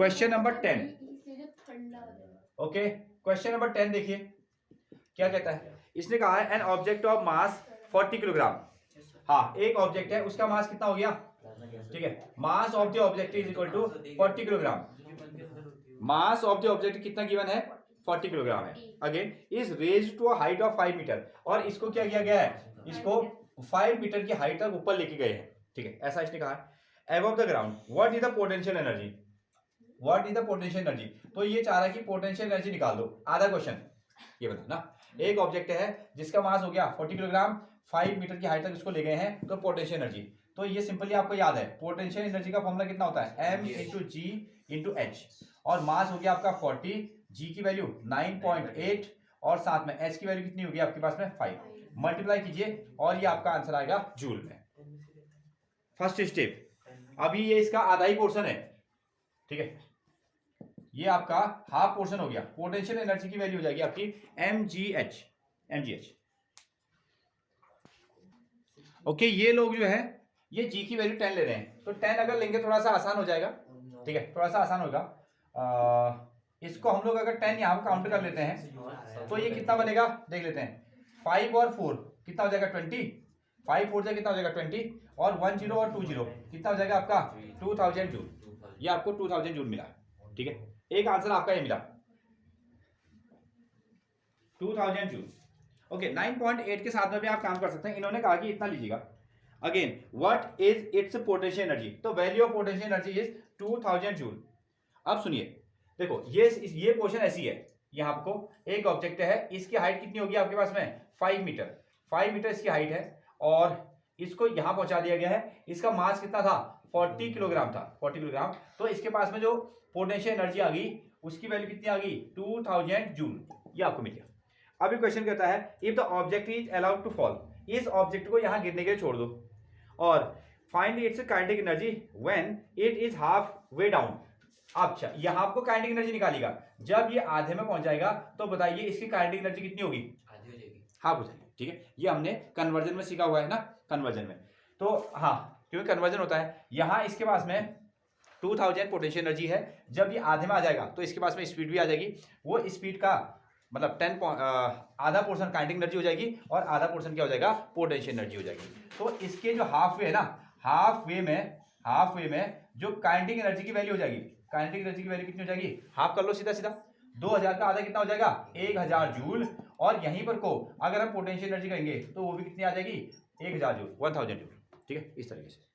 Question number 10। Okay, question number 10 देखिए क्या कहता है। इसने कहा है an object of mass 40 kilogram. हाँ, एक ऑब्जेक्ट है, उसका मास कितना हो गया, ठीक है। Mass of the object is equal to 40 kilogram. Mass of the object कितना गिवन है, 40 किलोग्राम है। Again is raised to a height of 5 metre, और इसको क्या किया गया है, इसको 5 मीटर की हाइट तक ऊपर लेके गए हैं, ठीक है। ऐसा इसने कहा है। Above the ground what is the potential energy, what is the potential energy. तो ये चाह रहा है कि पोटेंशियल एनर्जी निकाल दो। आधा क्वेश्चन ये बता ना, एक ऑब्जेक्ट है जिसका मास हो गया 40 किलोग्राम, 5 मीटर की हाइट तक इसको ले गए हैं, तो पोटेंशियल एनर्जी। तो ये सिंपली आपको याद है, पोटेंशियल एनर्जी का फॉर्मूला कितना होता है, m इंटू जी इंटू एच, और मास हो गया आपका 40, जी की वैल्यू 9.8, और साथ में एच की वैल्यू कितनी होगी आपके पास में 5, मल्टीप्लाई कीजिए और ये आपका आंसर आएगा जूल में। First step. अभी ये इसका आधा ही पोर्शन है, ठीक है, ये आपका हाफ पोर्शन हो गया। पोटेंशियल एनर्जी की वैल्यू हो जाएगी आपकी mgh। ओके, ये लोग जो है ये g की वैल्यू 10 ले रहे हैं, तो 10 अगर लेंगे थोड़ा सा आसान हो जाएगा, ठीक है, थोड़ा सा आसान होगा। इसको हम लोग अगर 10 यहाँ पर काउंट कर लेते हैं तो ये कितना बनेगा देख लेते हैं। 5 और 4 कितना हो जाएगा 20, 5 4 से कितना हो जाएगा 20, और 1 0 और 2 0 कितना हो जाएगा आपका 2000 जूल। ये आपको 2000 जूल मिला, ठीक है। एक आंसर आपका ये मिला 2000 जूल। ओके, 9.8 के साथ में भी आप काम कर सकते हैं। इन्होंने कहा कि इतना लीजिएगा। Again what is its potential energy, तो value of potential energy is 2000 joule. अब सुनिए, देखो ये पोर्शन ऐसी है, यहाँ आपको एक ऑब्जेक्ट है, इसकी हाइट कितनी होगी आपके पास में 5 मीटर, 5 मीटर इसकी हाइट है, और इसको यहां पहुंचा दिया गया है। इसका मास कितना था 40 किलोग्राम था, 40 किलोग्राम। तो इसके पास में जो पोटेंशियल एनर्जी आ गई उसकी वैल्यू कितनी आ गई 2000 जूल, ये आपको मिल गया। अभी क्वेश्चन कहता है if the object is allowed to fall, इस ऑब्जेक्ट को यहां गिरने के लिए छोड़ दो, और find its kinetic energy when it is half way down. अच्छा, यहां आपको काइनेटिक एनर्जी निकालेगा, जब ये आधे में पहुंच जाएगा तो बताइए इसकी काइनेटिक एनर्जी कितनी होगी, आधी हो जाएगी, हाफ हो जाएगी, ठीक है। ये हमने कन्वर्जन में सीखा हुआ है ना, कन्वर्जन में। तो हाँ, क्योंकि कन्वर्जन होता है, यहां इसके पास में 2000 पोटेंशियल एनर्जी है, जब ये आधे में आ जाएगा तो इसके पास में स्पीड भी आ जाएगी। वो स्पीड का मतलब 10 आधा पोर्शन काइनेटिक एनर्जी हो जाएगी, और आधा पोर्शन क्या हो जाएगा पोटेंशियल एनर्जी हो जाएगी। तो इसके जो हाफ वे है ना, हाफ वे में जो काइनेटिक एनर्जी की वैल्यू हो जाएगी, काइनेटिक एनर्जी की वैल्यू कितनी हो जाएगी, हाफ कर लो सीधा सीधा, 2000 का आधा कितना हो जाएगा 1000 जूल, और यहीं पर को अगर हम पोटेंशियल एनर्जी कहेंगे तो वो भी कितनी आ जाएगी 1000 जूल, 1000 जूल, ठीक है, इस तरीके से।